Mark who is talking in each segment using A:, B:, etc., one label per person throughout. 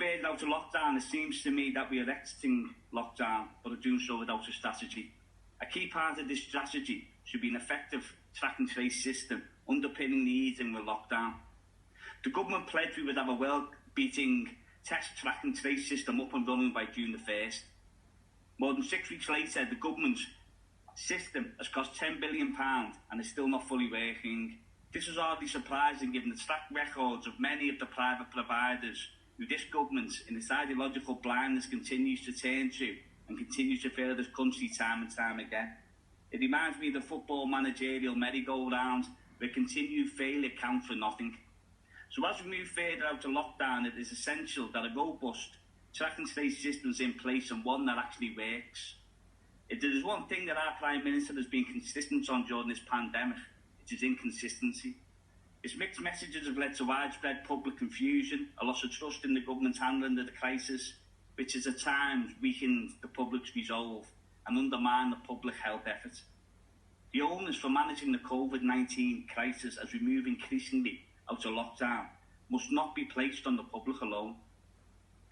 A: further out of lockdown, it seems to me that we are exiting lockdown, but are doing so without a strategy. A key part of this strategy should be an effective track and trace system underpinning the easing of lockdown. The government pledged we would have a well-beating test, track and trace system up and running by June the 1st. More than 6 weeks later, the government's system has cost £10 billion and is still not fully working. This is hardly surprising given the track records of many of the private providers who this government, in its ideological blindness, continues to turn to and continues to fail this country time and time again. It reminds me of the football managerial merry-go-round where continued failure counts for nothing. So as we move further out of lockdown, it is essential that a robust track and trace system is in place and one that actually works. If there is one thing that our Prime Minister has been consistent on during this pandemic, it is inconsistency. His mixed messages have led to widespread public confusion, a loss of trust in the government's handling of the crisis, which has at times weakened the public's resolve and undermined the public health effort. The onus for managing the COVID-19 crisis as we move increasingly out of lockdown must not be placed on the public alone.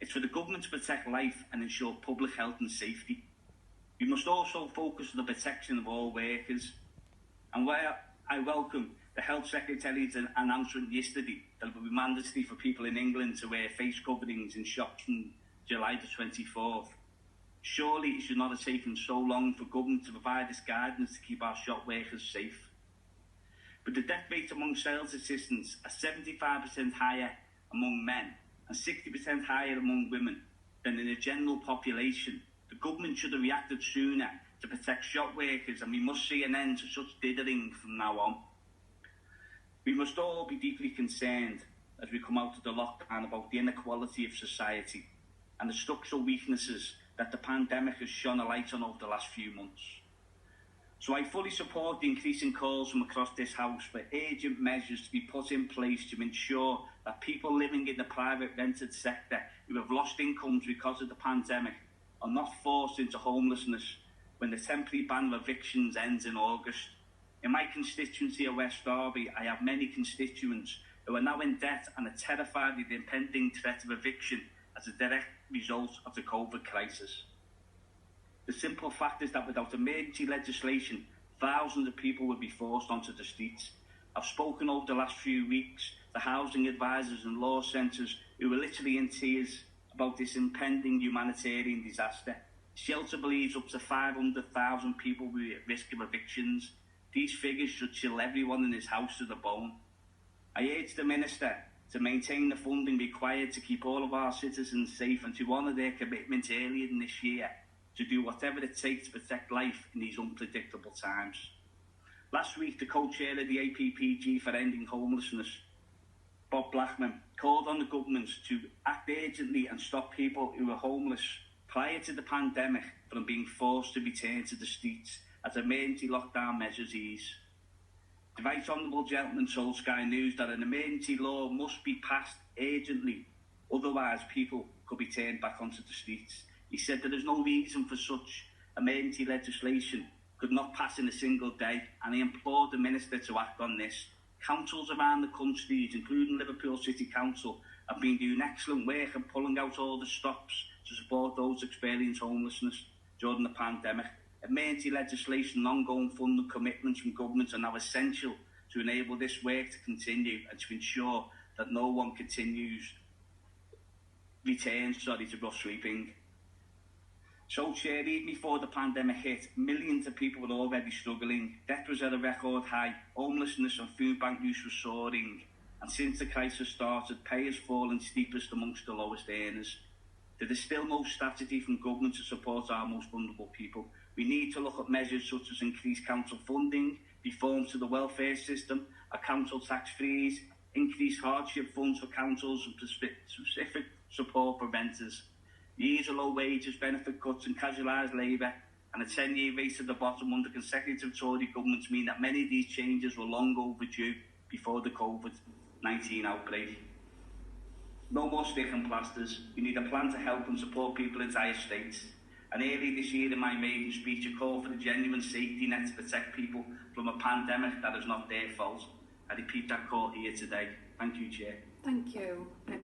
A: It's for the government to protect life and ensure public health and safety. We must also focus on the protection of all workers. And where I welcome the Health Secretary's announcement yesterday that it will be mandatory for people in England to wear face coverings in shops on July the 24th. Surely it should not have taken so long for government to provide this guidance to keep our shop workers safe. But the death rate among sales assistants are 75% higher among men and 60% higher among women than in the general population. The government should have reacted sooner to protect shop workers, and we must see an end to such dithering from now on. We must all be deeply concerned as we come out of the lockdown about the inequality of society and the structural weaknesses that the pandemic has shone a light on over the last few months. So I fully support the increasing calls from across this House for urgent measures to be put in place to ensure that people living in the private rented sector who have lost incomes because of the pandemic are not forced into homelessness when the temporary ban of evictions ends in August. In my constituency of West Derby, I have many constituents who are now in debt and are terrified of the impending threat of eviction as a direct result of the COVID crisis. The simple fact is that without emergency legislation, thousands of people will be forced onto the streets. I've spoken over the last few weeks to housing advisors and law centres who are literally in tears about this impending humanitarian disaster. Shelter believes up to 500,000 people will be at risk of evictions. These figures should chill everyone in his house to the bone. I urge the Minister to maintain the funding required to keep all of our citizens safe and to honour their commitment earlier in this year to do whatever it takes to protect life in these unpredictable times. Last week, the co-chair of the APPG for Ending Homelessness, Bob Blackman, called on the government to act urgently and stop people who were homeless prior to the pandemic from being forced to return to the streets as emergency lockdown measures ease. The Right Honourable Gentleman told Sky News that an emergency law must be passed urgently, otherwise people could be turned back onto the streets. He said there is no reason for such emergency legislation could not pass in a single day, and he implored the Minister to act on this. Councils around the country, including Liverpool City Council, have been doing excellent work and pulling out all the stops to support those experiencing homelessness during the pandemic. Emergency legislation and ongoing funding commitments from governments are now essential to enable this work to continue and to ensure that no one returns to rough sleeping. So, Chair, even before the pandemic hit, millions of people were already struggling. Debt was at a record high, homelessness and food bank use was soaring, and since the crisis started, pay has fallen steepest amongst the lowest earners. There is still no strategy from government to support our most vulnerable people. We need to look at measures such as increased council funding, reforms to the welfare system, a council tax freeze, increased hardship funds for councils and specific support for renters. The ease of low wages, benefit cuts and casualised labour and a 10-year race at the bottom under consecutive Tory governments mean that many of these changes were long overdue before the COVID-19 outbreak. No more stick and plasters. We need a plan to help and support people in dire states. And early this year in my maiden speech, I called for a genuine safety net to protect people from a pandemic that is not their fault. I repeat that call here today. Thank you, Chair.
B: Thank you.